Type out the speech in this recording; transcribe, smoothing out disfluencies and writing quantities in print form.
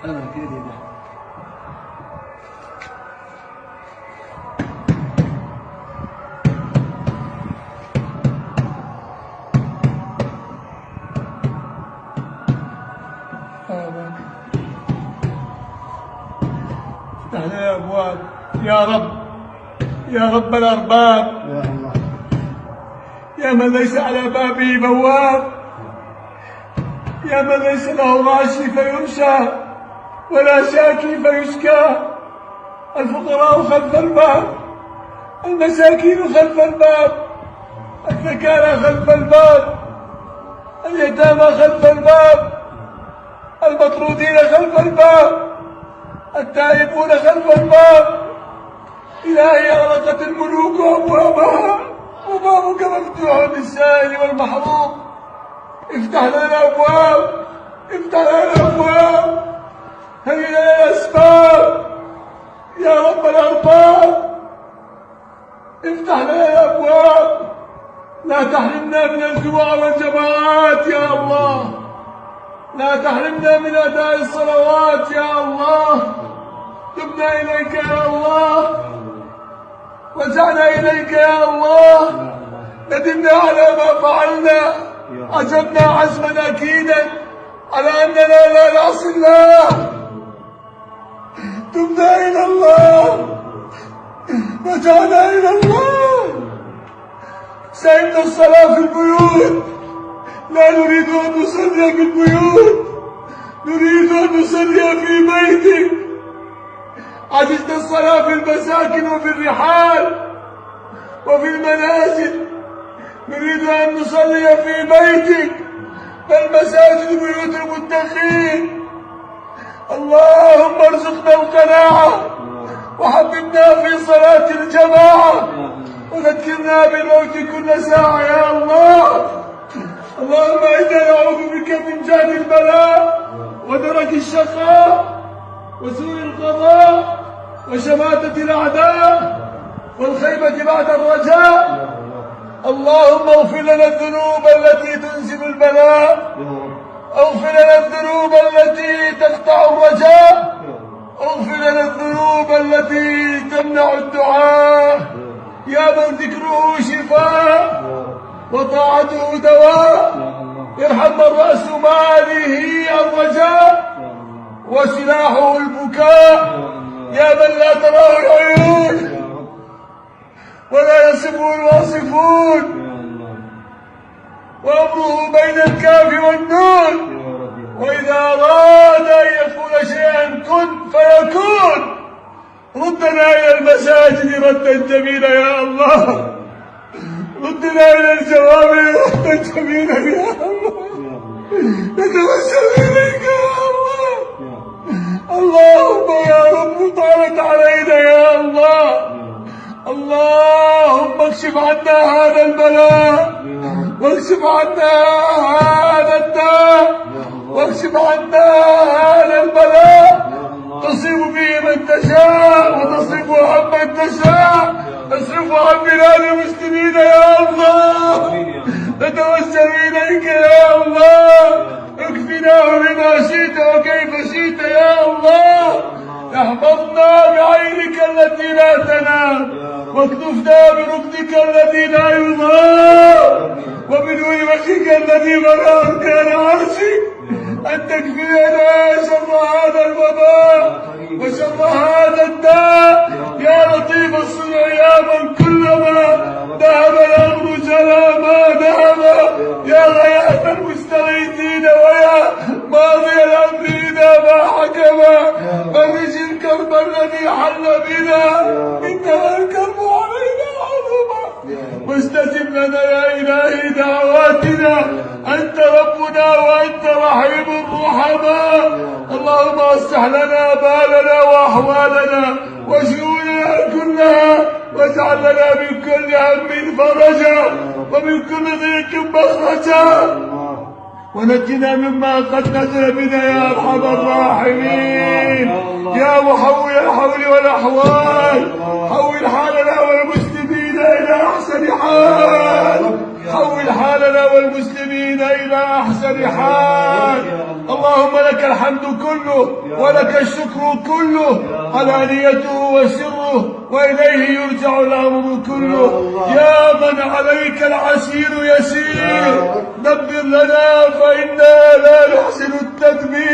أنا كده ده. افتح لنا أبواب يا رب، يا رب الأرباب، يا الله. يا من ليس على بابه بواب، يا من ليس له غاشي فيرشى ولا شاكي فيشكى. الفقراء خلف الباب، المساكين خلف الباب، الذكارى خلف الباب، اليتامى خلف الباب، المطرودين خلف الباب، التائبون خلف الباب. إلهي أغلقت الملوك أبوابها وبابك مفتوح للسائل والمحروم. افتح لنا أبواب، افتح لنا أبواب، هيئ لنا الأسباب يا رب الأرباب. افتح لنا الأبواب، لا تحرمنا من الجوع والجماعات يا الله، لا تحرمنا من أداء الصلوات يا الله. تبنا إليك يا الله، رجعنا إليك يا الله، ندمنا على ما فعلنا، عزمنا عزما أكيدا على أننا لا نعصي الله. تبنا إلى الله، رجعنا إلى الله. سئمنا الصلاة في البيوت، لا نريد أن نصلي في البيوت، نريد أن نصلي في بيتك. عجزنا الصلاة في المساكن وفي الرحال وفي المنازل، نريد أن نصلي في بيتك، فالمساجد بيوت المتقين. اللهم ارزقنا القناعة وحببنا في صلاة الجماعة وذكرنا بالموت كل ساعة يا الله. اللهم إنا نعوذ بك من جهد البلاء ودرك الشقاء وسوء القضاء وشماتة الأعداء والخيبة بعد الرجاء. اللهم اغفر لنا الذنوب التي تنزل البلاء، اغفر لنا الذنوب التي تقطع الرجاء، اغفر لنا الذنوب التي تمنع الدعاء. يا من ذكره شفاء وطاعته دواء، ارحم من رأس ماله الرجاء وسلاحه البكاء. يا من لا تراه العيون ولا يصفه الواصفون، وأمره بين الكاف والنون، وإذا أراد أن يكون شيئا كن فيكون. ردنا إلى المساجد ردا جميلا يا الله، ردنا إلى الجوامع ردا جميلا يا الله، نتوسل إليك يا الله. اللهم يا رب طالت علينا يا الله، اللهم اكشف عنا هذا البلاء، واكشف عنا هذا الداء، واكشف عنا هذا البلاء. تصيب به من تشاء وتصرفه عن من تشاء، تصرفه عن بلاد المسلمين يا الله. نتوسل إليك يا الله، اكفناه بما شئت وكيف شئت يا الله. احفظنا بعينك التي لا تنام، واكتفنا بركنك الذي لا يضام، وبنور وجهك الذي بلغ أركان عرشك، أن تكفينا شر هذا الوباء وشر هذا الداء. يا لطيف الصنع يا من كلما ذهب الأمر جرى ما ذهب، يا غياث المستغيثين ويا ماضي الأمر إذا ما حكم، فرج الكرب الذي حل بنا، إنما الكرب علينا عظيما. واستجب لنا يا إلهي دعواتنا، أنت ربنا وأنت رحيم الرحماء. اللهم اصلح لنا بالنا وأحوالنا وشؤوننا كلها، واجعل لنا من كل هم فرجا ومن كل ضيق مخرجا، ونجنا مما قد نزل بنا يا أرحم الراحمين. يا محول الحول والأحوال، حول حالنا والمسلمين إلى أحسن حال، حول حالنا بلدنا والمسلمين إلى أحسن حال. اللهم لك الحمد كله ولك الشكر كله، علانيته وسره، وإليه يرجع الأمر كله. يا من عليك العسير يسير، دبر لنا فإنا لا نحسن التدبير.